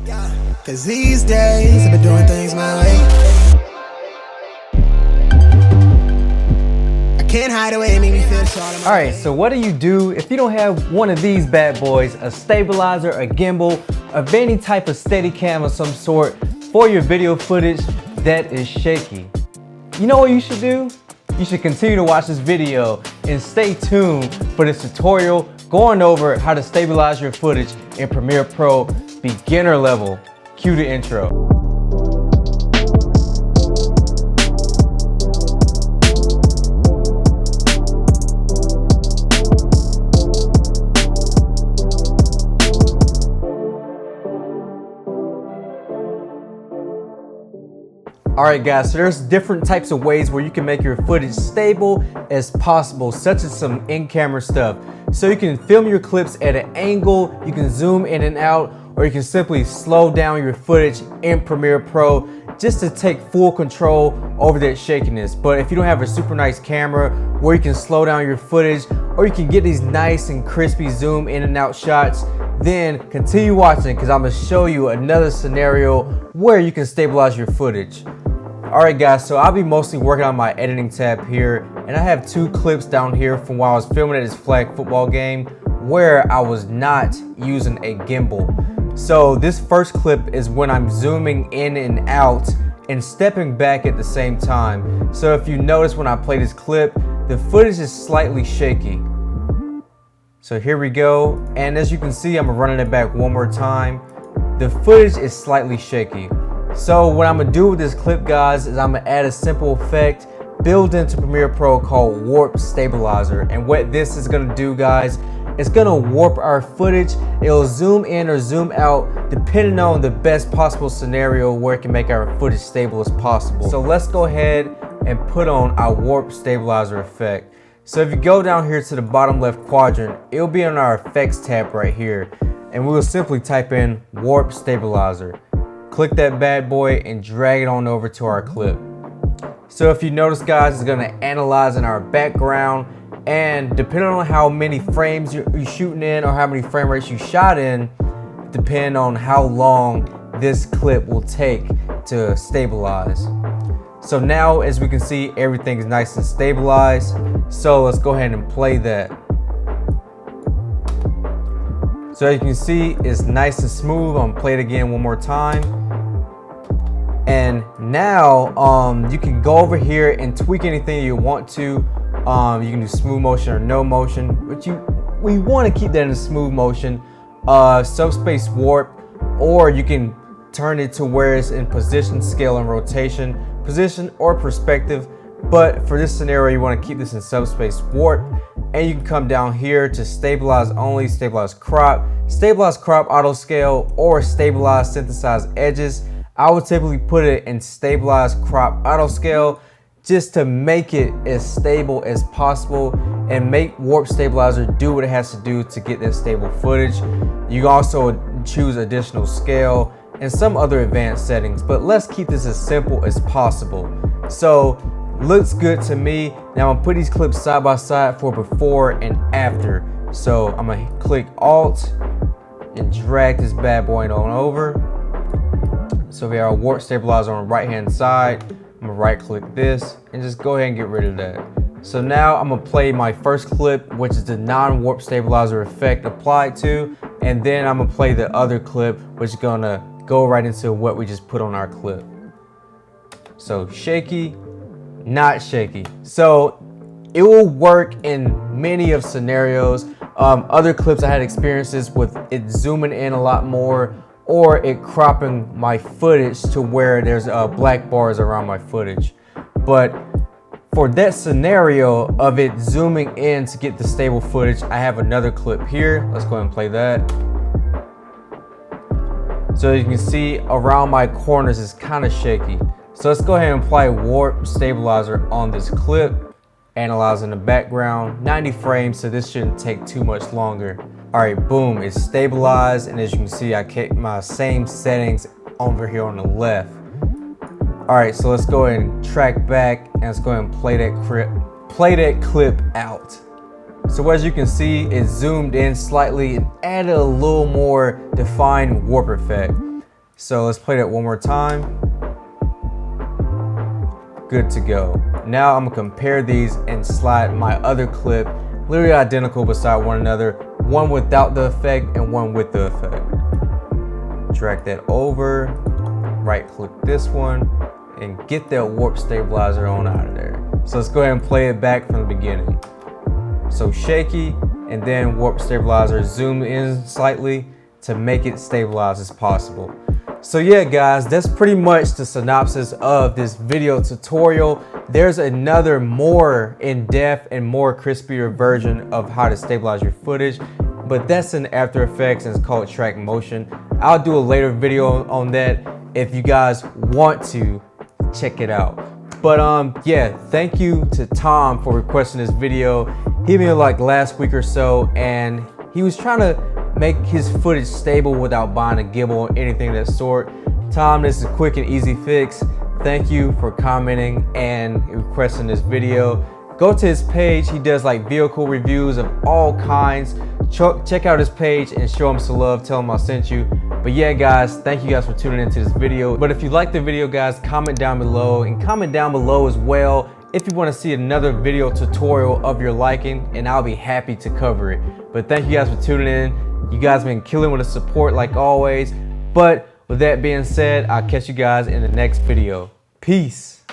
Cause these days I've been doing things my way. I can't hide away, it make me feel so all right, so what do you do if you don't have one of these bad boys, a stabilizer, a gimbal, of any type of steady cam of some sort for your video footage that is shaky? You know what you should do? You should continue to watch this video and stay tuned for this tutorial going over how to stabilize your footage in Premiere Pro beginner level. Cue the intro. Alright guys, so there's different types of ways where you can make your footage stable as possible, such as some in-camera stuff. So you can film your clips at an angle, you can zoom in and out, or you can simply slow down your footage in Premiere Pro just to take full control over that shakiness. But if you don't have a super nice camera where you can slow down your footage, or you can get these nice and crispy zoom in and out shots, then continue watching because I'm gonna show you another scenario where you can stabilize your footage. Alright guys, so I'll be mostly working on my editing tab here, and I have two clips down here from while I was filming at this flag football game where I was not using a gimbal. So this first clip is when I'm zooming in and out and stepping back at the same time. So if you notice when I play this clip, the footage is slightly shaky. So here we go, and as you can see, I'm running it back one more time. The footage is slightly shaky. So what I'm gonna do with this clip, guys, is I'm gonna add a simple effect built into Premiere Pro called Warp Stabilizer. And what this is gonna do, guys, it's gonna warp our footage. It'll zoom in or zoom out depending on the best possible scenario where it can make our footage stable as possible. So let's go ahead and put on our Warp Stabilizer effect. So if you go down here to the bottom left quadrant, it'll be on our effects tab right here. And we will simply type in Warp Stabilizer. Click that bad boy and drag it on over to our clip. So if you notice, guys, it's gonna analyze in our background, and depending on how many frames you're shooting in or how many frame rates you shot in, depending on how long this clip will take to stabilize. So now, as we can see, everything's nice and stabilized. So let's go ahead and play that. So you can see it's nice and smooth. I'm gonna play it again one more time. And now you can go over here and tweak anything you want to. You can do smooth motion or no motion, but we want to keep that in smooth motion. Subspace warp, or you can turn it to where it's in position, scale, and rotation, position or perspective. But for this scenario, you want to keep this in subspace warp. And you can come down here to stabilize only, stabilize crop auto scale, or stabilize synthesize edges. I would typically put it in stabilize crop auto scale just to make it as stable as possible and make Warp Stabilizer do what it has to do to get that stable footage. You can also choose additional scale and some other advanced settings, but let's keep this as simple as possible. So looks good to me. Now I'm gonna put these clips side by side for before and after. So I'm gonna click Alt and drag this bad boy on over. So we have our Warp Stabilizer on the right hand side. I'm gonna right click this and just go ahead and get rid of that. So now I'm gonna play my first clip, which is the non-Warp Stabilizer effect applied to, and then I'm gonna play the other clip, which is gonna go right into what we just put on our clip. So shaky, not shaky. So it will work in many of scenarios. Other clips I had experiences with it zooming in a lot more, or it cropping my footage to where there's black bars around my footage. But for that scenario of it zooming in to get the stable footage, I have another clip here. Let's go ahead and play that. So you can see around my corners is kind of shaky. So let's go ahead and apply Warp Stabilizer on this clip. Analyzing the background, 90 frames, so this shouldn't take too much longer. All right, boom, it's stabilized, and as you can see, I kept my same settings over here on the left. All right, so let's go ahead and track back, and let's go ahead and play that clip out. So as you can see, it zoomed in slightly and added a little more defined warp effect. So let's play that one more time. Good to go. Now I'm gonna compare these and slide my other clip, literally identical beside one another, one without the effect and one with the effect. Drag that over, right click this one, and get that warp stabilizer on out of there. So let's go ahead and play it back from the beginning. So shaky, and then warp stabilizer, zoom in slightly to make it stabilize as possible. So yeah guys, that's pretty much the synopsis of this video tutorial. There's another more in-depth and more crispier version of how to stabilize your footage, but that's in After Effects and it's called track motion. I'll do a later video on that if you guys want to check it out. But yeah, thank you to Tom for requesting this video. He hit me like last week or so, and he was trying to make his footage stable without buying a gimbal or anything of that sort. Tom, this is a quick and easy fix. Thank you for commenting and requesting this video. Go to his page. He does like vehicle reviews of all kinds. Check out his page and show him some love. Tell him I sent you. But yeah guys, thank you guys for tuning into this video. But if you like the video guys, comment down below, and comment down below as well if you want to see another video tutorial of your liking, and I'll be happy to cover it. But thank you guys for tuning in. You guys have been killing with the support like always. But with that being said, I'll catch you guys in the next video. Peace.